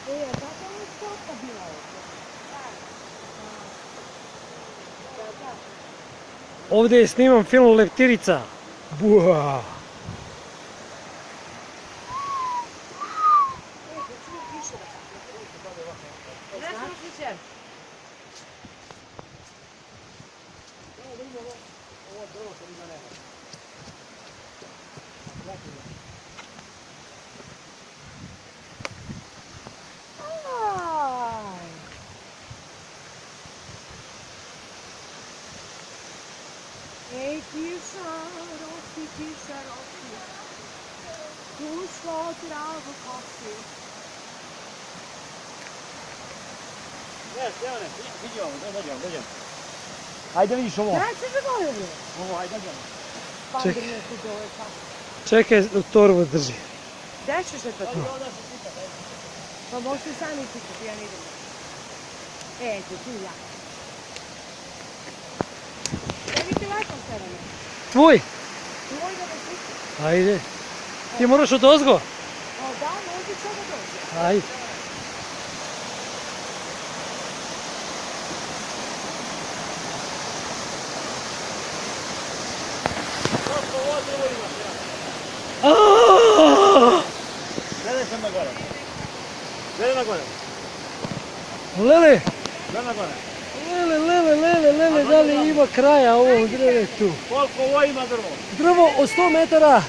Tako je stopa bila ovdje. Ovdje je sniman film Leptirica. Buaa. Ej ti šarofi, tu svo travu kosi. Dođemo. Ajde vidiš ovo. Daj se zagovorili. Ovo, ajde dođemo. Pandrine tu dole pa. Čekaj, torbu drži. Gdje ćeš se to ti? Pa možete sami pitati, ja ne idem. Eto, tu ja. Tebi ti lako stavljamo. Tvoj? Tvoj da me sliči. Ajde. Ti moraš od ozgo? O da, možda će da dođe. Ajde. Aaaaaa! Gledaj sam na gore. Gledaj na gore. Lele, Gledaj na gore. lele, da li ima kraja ovom drvetu? Koliko ovo ima drvo? Drvo od 100 metara